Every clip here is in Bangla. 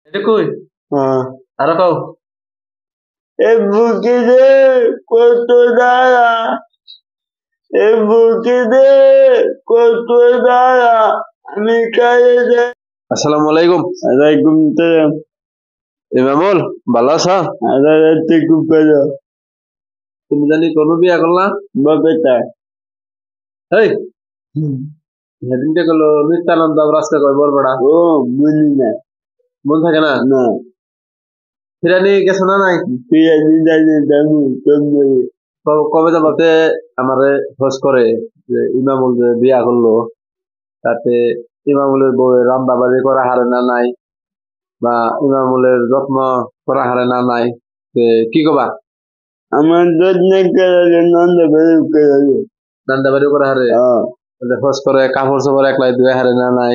এটা কই? হ্যাঁ। আরো কও। এ বুকিতে কত দাঁড়া, এ বুকিতে কত দাঁড়া, আমি কাজে যাই। আসসালামু আলাইকুম। ওয়ালাইকুম সালাম। ইমামুল, ভালো আছো? আদালতে খুব ভালো। তুমি জানি কোন বিয়া করলা? বাপেটা এই সেদিনকে গেল নিত্যানন্দ রাস্তা কয় বরবড়া। ও বলি না, মন থাকে না? না ফিরানি গেছো না নাই? পিয়াজি জানি দামু সব বলি। কবে যাবতে আমারে খোঁজ করে যে ইমামুল যে বিয়া করলো তাতে ইমামুলের বউয়ের রান্না বাড়ি করা হারে না নাই, বা ইমামুলের যত্ন করা হারে না নাই, কি কবা? আমার যত্ন করালে নন্দ বেরু করালে। রান্না বাড়ি করা হারে খোঁজ করে, কাপড় চোপড় একলাই ধুয়ে হারে না নাই?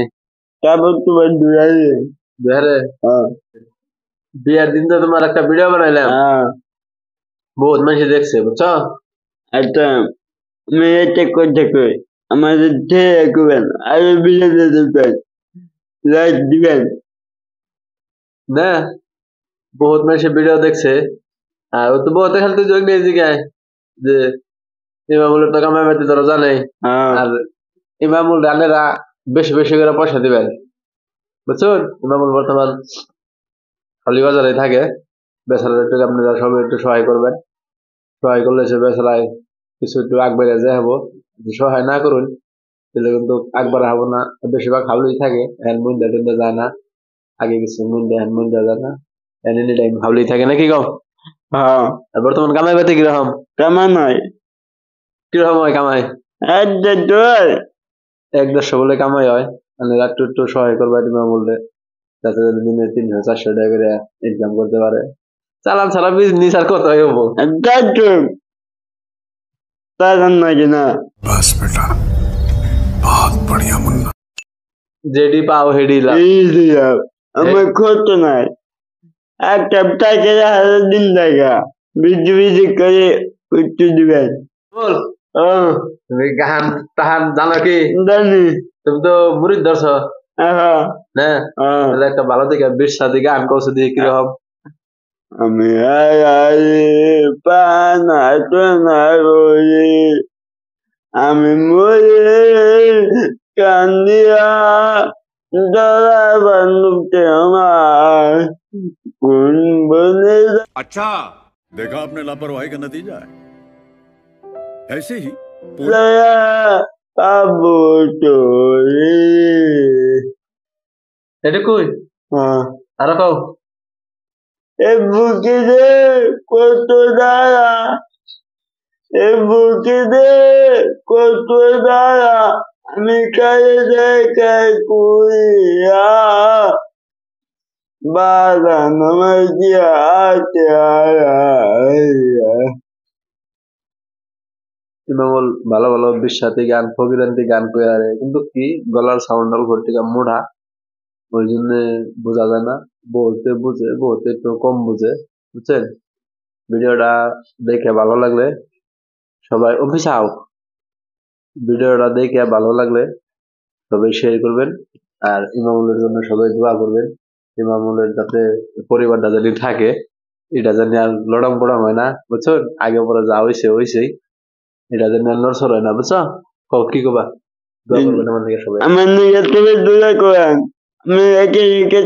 কাপড় তোমার ধুয়ালে। ধুয়ে হারে। বিয়ার দিন তো তোমার একটা ভিডিও বানাইলাম, বহুত মানুষ দেখছে, বুঝছো? আচ্ছা, আমি একটা কথা কই, আমাদের ছেড়ে করবেন, আরো বিলেতে দেবেন, লাইট দিবেন না, বহুত মানুষ ভিডিও দেখছে। আর ও তো বহুত খালি তো যোগ নিয়ে জিগায় যে ইমামুলের তো কামাই বাতি তোরা জানে, আর ইমামুল রানেরা বেশি বেশি করে পয়সা দিবেন, বুঝছেন? ইমামুল বর্তমান খালি বাজারে থাকে, বেচারার একটু আপনারা সবাই একটু সহায় করবেন। সহায় করলে সে বেচারায় কিছু একটু আগ বেড়ে যায় হবো। যদি সহায় না করুন তাহলে কিন্তু আগ বাড়া হবো না। বেশিরভাগ হাউলেই থাকে, হ্যান্ড মুন্ডা টুন্ডা যায় না, আগে কিছু মুন্ডা হ্যান্ড মুন্ডা যায় না, এনি টাইম হাউলেই থাকে নাকি কম? আর বর্তমান কামাই বাতি কিরকম? কামা নয়, কিরকম হয় কামাই? এক দেড়শো বলে কামাই হয়। মানে একটু একটু সহায় করবে তুমি বললে, যাতে দিনে 300-400 টাকা করে ইনকাম করতে পারে। চালান ছাড়া বিজনেস আর কত হবো? না बस बेटा बहुत बढ़िया मुन्ना। যেডি পাও হেডি লাভ। আমার কত নাই, একটা টাকা হাজার দিন টাকা বিজি বিজি করে উঠতে দিবেন। বল, তুমি গান তাহান জানো কি? জানি। তুমি তো মুড়িদ ধরছ না? তাহলে একটা ভালো দিকে 20 গান কৌশল দিয়ে কিরকম? আমি পানা না রয়ে আমি মরে কান্দিয়া দরা বান্ধবতে আমার কোন বনে। अच्छा देखा आपने लापरवाही का नतीजा है ऐसे ही পাবো তোরে। এটা কই? আরো কও। এ বুকিতে কত দাঁড়া, এ বুকিতে কত দাঁড়া, আমি কাজে দেখাই করিয়া বাগান আমার দিয়া ইমামুল ভালো ভালো 20 গান ফকিরান্তি গান কয়ে আরে, কিন্তু কি গলার সাউন্ড ঘর থেকে মোড়া, ওই জন্য বোঝা যায় না। বলতে বুঝে, বলতে একটু কম বুঝে, বুঝছেন? ভিডিওটা দেখে ভালো লাগলে সবাই অফিসাও, ভিডিওটা দেখে ভালো লাগলে সবাই শেয়ার করবেন। আর ইমামুলের জন্য সবাই দোয়া করবেন, ইমামুলের যাতে পরিবারটা যদি থাকে, এটা জানি আর লড়ম পড়ম হয় না, বুঝছো? আগে পরে যা হয়েছে হয়েছেই, এটা জানি আর নড়ছড় হয় না, বুঝছো? কি কবা? দোয়া করবেন আমার দিকে সবাই। আমার নিয়ে তুমি দোয়া করেন, আমি একে একে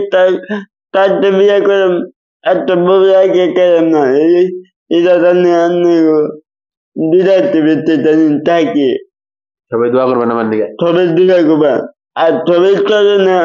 তার বিয়ে করেন, একটা বউ একে করেন না, এটা জানি আমি বিরাতে বেঁচে জানি থাকি। সবাই দোয়া করবেন আমার দিকে। সবাই দোয়া করবেন, আর সবাই করে না।